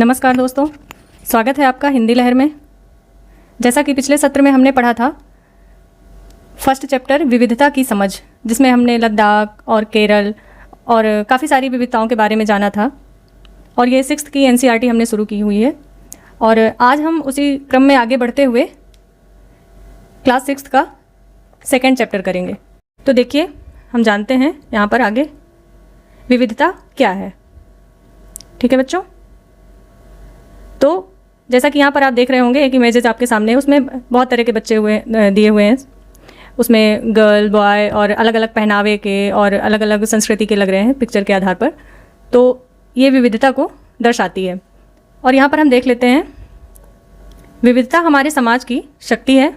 नमस्कार दोस्तों, स्वागत है आपका हिंदी लहर में। जैसा कि पिछले सत्र में हमने पढ़ा था फर्स्ट चैप्टर विविधता की समझ, जिसमें हमने लद्दाख और केरल और काफ़ी सारी विविधताओं के बारे में जाना था। और ये 6th की NCERT हमने शुरू की हुई है और आज हम उसी क्रम में आगे बढ़ते हुए क्लास 6th का 2nd चैप्टर करेंगे। तो देखिए, हम जानते हैं यहाँ पर आगे विविधता क्या है। ठीक है बच्चों, तो जैसा कि यहाँ पर आप देख रहे होंगे एक इमेजेस आपके सामने है, उसमें बहुत तरह के बच्चे दिए हुए हैं। उसमें गर्ल बॉय और अलग अलग पहनावे के और अलग अलग संस्कृति के लग रहे हैं पिक्चर के आधार पर। तो ये विविधता को दर्शाती है। और यहाँ पर हम देख लेते हैं, विविधता हमारे समाज की शक्ति है।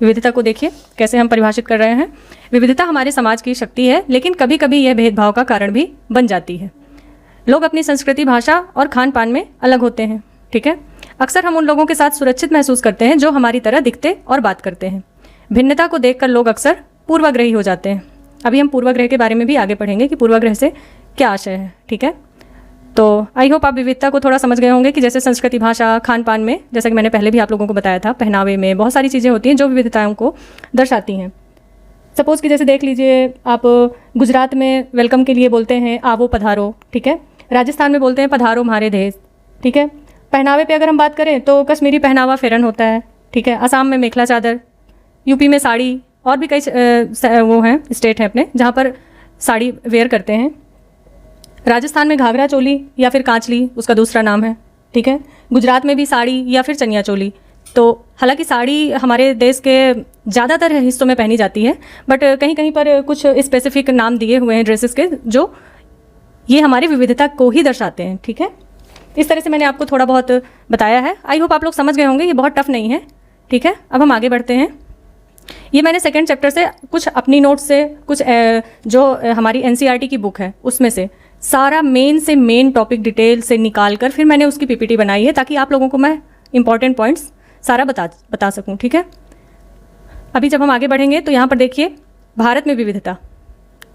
विविधता को देखिए कैसे हम परिभाषित कर रहे हैं। विविधता हमारे समाज की शक्ति है, लेकिन कभी कभी यह भेदभाव का कारण भी बन जाती है। लोग अपनी संस्कृति, भाषा और खान पान में अलग होते हैं। ठीक है, अक्सर हम उन लोगों के साथ सुरक्षित महसूस करते हैं जो हमारी तरह दिखते और बात करते हैं। भिन्नता को देखकर लोग अक्सर पूर्वाग्रही हो जाते हैं। अभी हम पूर्वाग्रह के बारे में भी आगे पढ़ेंगे कि पूर्वाग्रह से क्या आशय है। ठीक है, तो आई होप आप विविधता को थोड़ा समझ गए होंगे कि जैसे संस्कृति, भाषा, खान पान में, जैसा कि मैंने पहले भी आप लोगों को बताया था, पहनावे में बहुत सारी चीज़ें होती हैं जो विविधताओं को दर्शाती हैं। सपोज़ कि जैसे देख लीजिए, आप गुजरात में वेलकम के लिए बोलते हैं आवो पधारो। ठीक है, राजस्थान में बोलते हैं पधारो हमारे देश। ठीक है, पहनावे पे अगर हम बात करें तो कश्मीरी पहनावा फेरन होता है। ठीक है, असम में मेखला चादर, यूपी में साड़ी, और भी कई वो हैं स्टेट हैं अपने जहाँ पर साड़ी वेयर करते हैं। राजस्थान में घाघरा चोली या फिर कांचली उसका दूसरा नाम है। ठीक है, गुजरात में भी साड़ी या फिर चनिया चोली। तो हालांकि साड़ी हमारे देश के ज़्यादातर हिस्सों में पहनी जाती है, बट कहीं कहीं पर कुछ स्पेसिफिक नाम दिए हुए हैं ड्रेसेस के जो ये हमारी विविधता को ही दर्शाते हैं। ठीक है, इस तरह से मैंने आपको थोड़ा बहुत बताया है। आई होप आप लोग समझ गए होंगे, ये बहुत टफ नहीं है। ठीक है, अब हम आगे बढ़ते हैं। ये मैंने 2nd चैप्टर से कुछ अपनी नोट्स से, कुछ जो हमारी NCERT की बुक है उसमें से सारा मेन से मेन टॉपिक डिटेल से निकाल कर फिर मैंने उसकी PPT बनाई है, ताकि आप लोगों को मैं इंपॉर्टेंट पॉइंट्स सारा बता सकूं। ठीक है, अभी जब हम आगे बढ़ेंगे तो यहाँ पर देखिए भारत में विविधता।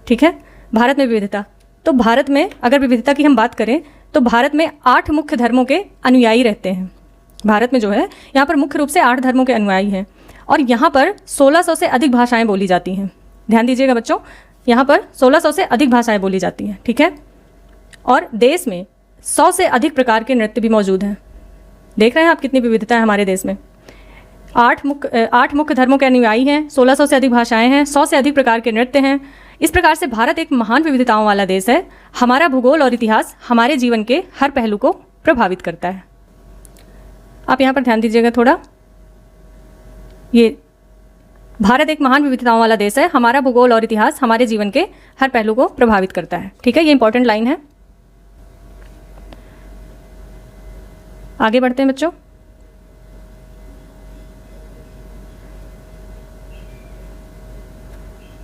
ठीक है, भारत में विविधता, तो भारत में अगर विविधता की हम बात करें तो भारत में 8 मुख्य धर्मों के अनुयायी रहते हैं। भारत में जो है यहाँ पर मुख्य रूप से 8 धर्मों के अनुयायी हैं और यहाँ पर 1600 से अधिक भाषाएं बोली जाती हैं। ध्यान दीजिएगा बच्चों, यहाँ पर 1600 से अधिक भाषाएं बोली जाती हैं। ठीक है, और देश में 100 से अधिक प्रकार के नृत्य भी मौजूद हैं। देख रहे हैं आप कितनी विविधता है हमारे देश में। 8 मुख्य धर्मों के अनुयायी हैं, 1600 से अधिक भाषाएं हैं, 100 से अधिक प्रकार के नृत्य हैं। इस प्रकार से भारत एक महान विविधताओं वाला देश है। हमारा भूगोल और इतिहास हमारे जीवन के हर पहलू को प्रभावित करता है। आप यहाँ पर ध्यान दीजिएगा थोड़ा, ये भारत एक महान विविधताओं वाला देश है। हमारा भूगोल और इतिहास हमारे जीवन के हर पहलू को प्रभावित करता है। ठीक है, ये इंपॉर्टेंट लाइन है। आगे बढ़ते हैं बच्चों।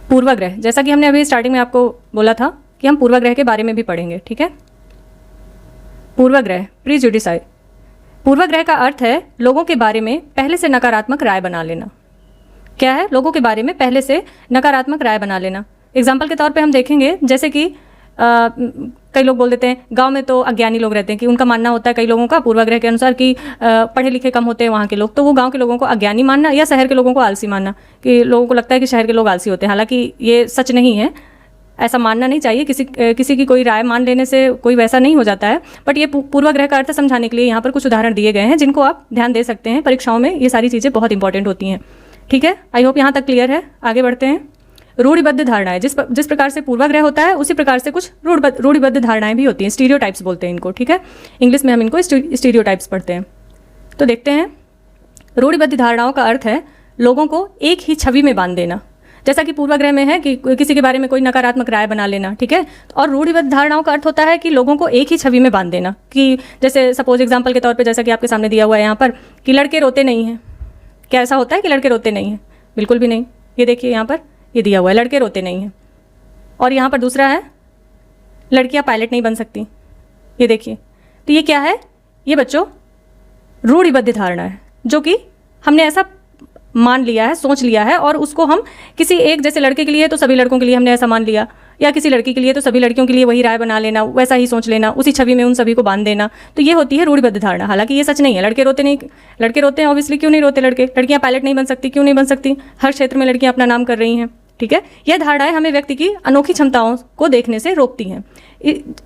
पूर्वाग्रह, जैसा कि हमने अभी स्टार्टिंग में आपको बोला था कि हम पूर्वाग्रह के बारे में भी पढ़ेंगे। ठीक है, पूर्वाग्रह, प्रीजुडिसाई। पूर्वाग्रह का अर्थ है लोगों के बारे में पहले से नकारात्मक राय बना लेना। क्या है? लोगों के बारे में पहले से नकारात्मक राय बना लेना। एग्जाम्पल के तौर पे हम देखेंगे, जैसे कि कई लोग बोल देते हैं गांव में तो अज्ञानी लोग रहते हैं, कि उनका मानना होता है कई लोगों का पूर्वाग्रह के अनुसार कि पढ़े लिखे कम होते हैं वहाँ के लोग, तो वो गांव के लोगों को अज्ञानी मानना या शहर के लोगों को आलसी मानना, कि लोगों को लगता है कि शहर के लोग आलसी होते हैं। हालांकि ये सच नहीं है, ऐसा मानना नहीं चाहिए। किसी की कोई राय मान लेने से कोई वैसा नहीं हो जाता है। बट ये पूर्वाग्रह का अर्थ समझाने के लिए यहाँ पर कुछ उदाहरण दिए गए हैं, जिनको आप ध्यान दे सकते हैं। परीक्षाओं में ये सारी चीज़ें बहुत इंपॉर्टेंट होती हैं। ठीक है, आई होप यहाँ तक क्लियर है। आगे बढ़ते हैं। रूढ़िबद्ध धारणाएं, जिस प्रकार से पूर्वाग्रह होता है उसी प्रकार से कुछ रूढ़िबद्ध धारणाएं भी होती हैं। स्टीरियोटाइप्स बोलते हैं इनको। ठीक है, इंग्लिश में हम इनको स्टीरियोटाइप्स पढ़ते हैं। तो देखते हैं, रूढ़िबद्ध धारणाओं का अर्थ है लोगों को एक ही छवि में बांध देना। जैसा कि पूर्वाग्रह में है कि किसी के बारे में कोई नकारात्मक राय बना लेना। ठीक है, और रूढ़िबद्ध धारणाओं का अर्थ होता है कि लोगों को एक ही छवि में बांध देना। कि जैसे सपोज एग्जाम्पल के तौर पे, जैसा कि आपके सामने दिया हुआ है यहाँ पर, कि लड़के रोते नहीं हैं। क्या ऐसा होता है कि लड़के रोते नहीं हैं? बिल्कुल भी नहीं। ये देखिए यहाँ पर ये दिया हुआ है, लड़के रोते नहीं हैं। और यहाँ पर दूसरा है, लड़कियाँ पायलट नहीं बन सकती। ये देखिए, तो ये क्या है? ये बच्चों रूढ़िबद्ध धारणा है, जो कि हमने ऐसा मान लिया है, सोच लिया है, और उसको हम किसी एक, जैसे लड़के के लिए तो सभी लड़कों के लिए हमने ऐसा मान लिया, या किसी लड़की के लिए तो सभी लड़कियों के लिए वही राय बना लेना, वैसा ही सोच लेना, उसी छवि में उन सभी को बांध देना। तो ये होती है रूढ़िबद्ध धारणा। हालांकि ये सच नहीं है। लड़के रोते नहीं, लड़के रोते हैं ऑब्वियसली, क्यों नहीं रोते लड़के? लड़कियां पायलट नहीं बन सकती, क्यों नहीं बन सकती? हर क्षेत्र में लड़कियां अपना नाम कर रही हैं, ठीक है। यह धारणाएं हमें व्यक्ति की अनोखी क्षमताओं को देखने से रोकती हैं।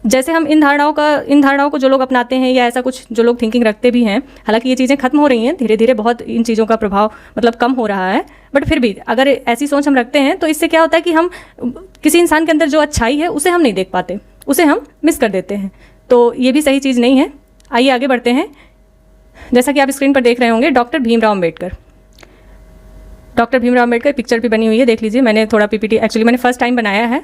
जैसे हम इन धारणाओं को जो लोग अपनाते हैं या ऐसा कुछ जो लोग थिंकिंग रखते भी हैं, हालांकि ये चीज़ें खत्म हो रही हैं धीरे धीरे, बहुत इन चीज़ों का प्रभाव मतलब कम हो रहा है, बट फिर भी अगर ऐसी सोच हम रखते हैं तो इससे क्या होता है कि हम किसी इंसान के अंदर जो अच्छाई है उसे हम नहीं देख पाते, उसे हम मिस कर देते हैं। तो ये भी सही चीज़ नहीं है। आइए आगे बढ़ते हैं। जैसा कि आप स्क्रीन पर देख रहे होंगे, doctor Bhimrao Ambedkar. Doctor Bhimrao Ambedkar picture भी बनी हुई है, देख लीजिए। मैंने थोड़ा पीपीटी एक्चुअली मैंने फर्स्ट टाइम बनाया है,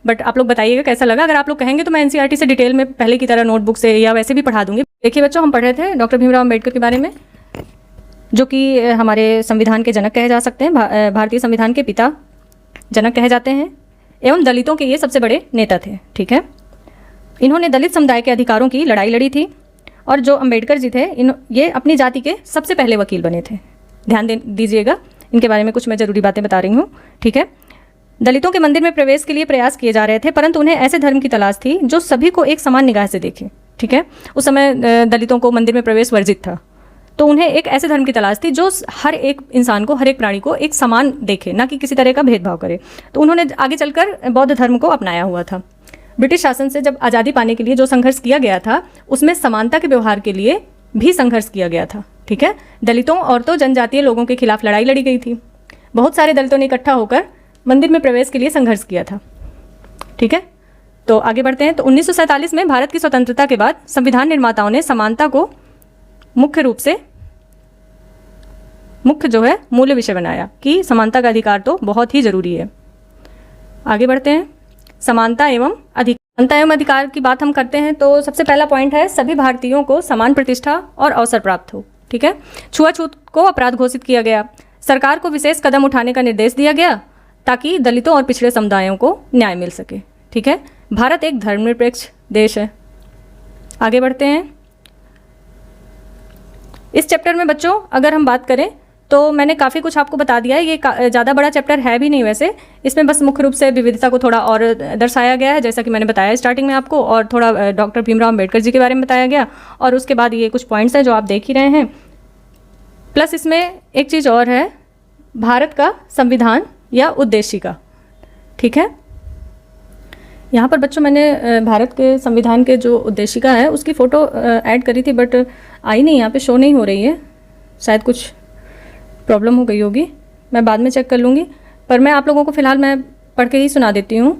बट आप लोग बताइएगा कैसा लगा। अगर आप लोग कहेंगे तो मैं एनसीईआरटी से डिटेल में पहले की तरह नोटबुक से या वैसे भी पढ़ा दूंगी। देखिए बच्चों, हम पढ़ रहे थे डॉक्टर भीमराव अम्बेडकर के बारे में, जो कि हमारे संविधान के जनक कहे जा सकते हैं, भारतीय संविधान के पिता जनक कहे जाते हैं, एवं दलितों के ये सबसे बड़े नेता थे, ठीक है। इन्होंने दलित समुदाय के अधिकारों की लड़ाई लड़ी थी, और जो अम्बेडकर जी थे ये अपनी जाति के सबसे पहले वकील बने थे। ध्यान दीजिएगा, इनके बारे में कुछ मैं ज़रूरी बातें बता रही हूँ, ठीक है। दलितों के मंदिर में प्रवेश के लिए प्रयास किए जा रहे थे, परंतु उन्हें ऐसे धर्म की तलाश थी जो सभी को एक समान निगाह से देखे, ठीक है। उस समय दलितों को मंदिर में प्रवेश वर्जित था, तो उन्हें एक ऐसे धर्म की तलाश थी जो हर एक इंसान को, हर एक प्राणी को एक समान देखे, ना कि किसी तरह का भेदभाव करे। तो उन्होंने आगे चलकर बौद्ध धर्म को अपनाया हुआ था। ब्रिटिश शासन से जब आज़ादी पाने के लिए जो संघर्ष किया गया था, उसमें समानता के व्यवहार के लिए भी संघर्ष किया गया था, ठीक है। दलितों, औरतों, जनजातीय लोगों के खिलाफ लड़ाई लड़ी गई थी। बहुत सारे दलितों ने इकट्ठा होकर मंदिर में प्रवेश के लिए संघर्ष किया था, ठीक है। तो आगे बढ़ते हैं। तो 1947 में भारत की स्वतंत्रता के बाद संविधान निर्माताओं ने समानता को मुख्य जो है मूल्य विषय बनाया कि समानता का अधिकार तो बहुत ही जरूरी है। आगे बढ़ते हैं। समानता एवं अधिकार की बात हम करते हैं तो सबसे पहला पॉइंट है, सभी भारतीयों को समान प्रतिष्ठा और अवसर प्राप्त हो, ठीक है। छुआछूत को अपराध घोषित किया गया। सरकार को विशेष कदम उठाने का निर्देश दिया गया ताकि दलितों और पिछड़े समुदायों को न्याय मिल सके, ठीक है। भारत एक धर्मनिरपेक्ष देश है। आगे बढ़ते हैं। इस चैप्टर में बच्चों अगर हम बात करें तो मैंने काफ़ी कुछ आपको बता दिया है। ये ज़्यादा बड़ा चैप्टर है भी नहीं वैसे, इसमें बस मुख्य रूप से विविधता को थोड़ा और दर्शाया गया है, जैसा कि मैंने बताया स्टार्टिंग में आपको, और थोड़ा डॉक्टर भीमराव अम्बेडकर जी के बारे में बताया गया, और उसके बाद ये कुछ पॉइंट्स हैं जो आप देख ही रहे हैं। प्लस इसमें एक चीज़ और है, भारत का संविधान या उद्देशिका, ठीक है। यहाँ पर बच्चों मैंने भारत के संविधान के जो उद्देशिका है उसकी फ़ोटो ऐड करी थी, बट आई नहीं, यहाँ पे शो नहीं हो रही है, शायद कुछ प्रॉब्लम हो गई होगी, मैं बाद में चेक कर लूँगी। पर मैं आप लोगों को फ़िलहाल मैं पढ़ के ही सुना देती हूँ,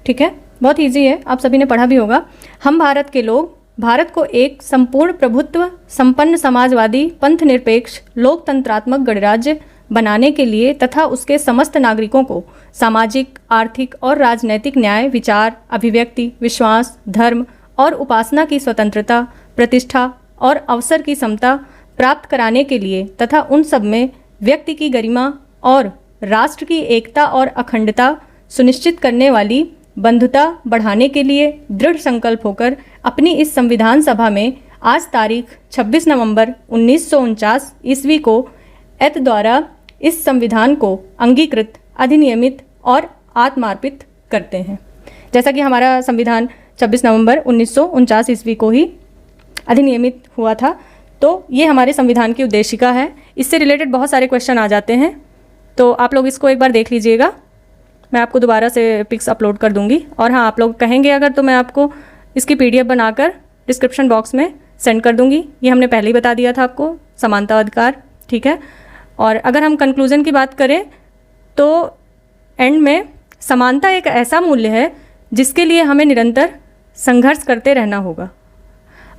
ठीक है। बहुत ईजी है, आप सभी ने पढ़ा भी होगा। हम भारत के लोग भारत को एक संपूर्ण प्रभुत्व संपन्न समाजवादी पंथ निरपेक्ष लोकतंत्रात्मक गणराज्य बनाने के लिए तथा उसके समस्त नागरिकों को सामाजिक, आर्थिक और राजनैतिक न्याय, विचार, अभिव्यक्ति, विश्वास, धर्म और उपासना की स्वतंत्रता, प्रतिष्ठा और अवसर की समता प्राप्त कराने के लिए तथा उन सब में व्यक्ति की गरिमा और राष्ट्र की एकता और अखंडता सुनिश्चित करने वाली बंधुता बढ़ाने के लिए दृढ़ संकल्प होकर अपनी इस संविधान सभा में आज तारीख 26 नवंबर 1949 ईस्वी को एत द्वारा इस संविधान को अंगीकृत, अधिनियमित और आत्मार्पित करते हैं। जैसा कि हमारा संविधान 26 नवंबर 1949 ईस्वी को ही अधिनियमित हुआ था, तो ये हमारे संविधान की उद्देशिका है। इससे रिलेटेड बहुत सारे क्वेश्चन आ जाते हैं, तो आप लोग इसको एक बार देख लीजिएगा। मैं आपको दोबारा से पिक्स अपलोड कर दूंगी, और हाँ, आप लोग कहेंगे अगर तो मैं आपको इसकी PDF बनाकर डिस्क्रिप्शन बॉक्स में सेंड कर दूंगी। ये हमने पहले ही बता दिया था आपको, समानता अधिकार, ठीक है। और अगर हम कंक्लूजन की बात करें तो एंड में समानता एक ऐसा मूल्य है जिसके लिए हमें निरंतर संघर्ष करते रहना होगा।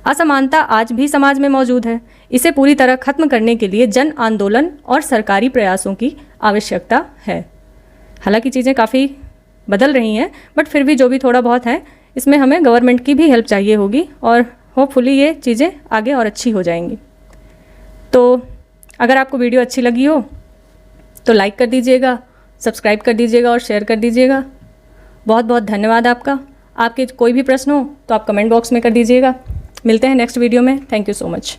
असमानता आज भी समाज में मौजूद है। इसे पूरी तरह खत्म करने के लिए जन आंदोलन और सरकारी प्रयासों की आवश्यकता है। हालांकि चीज़ें काफ़ी बदल रही हैं, बट फिर भी जो भी थोड़ा बहुत है इसमें हमें गवर्नमेंट की भी हेल्प चाहिए होगी, और होपफुली ये चीज़ें आगे और अच्छी हो जाएंगी। तो अगर आपको वीडियो अच्छी लगी हो तो लाइक कर दीजिएगा, सब्सक्राइब कर दीजिएगा और शेयर कर दीजिएगा। बहुत बहुत धन्यवाद आपका। आपके कोई भी प्रश्न हो तो आप कमेंट बॉक्स में कर दीजिएगा। मिलते हैं नेक्स्ट वीडियो में। Thank you so much.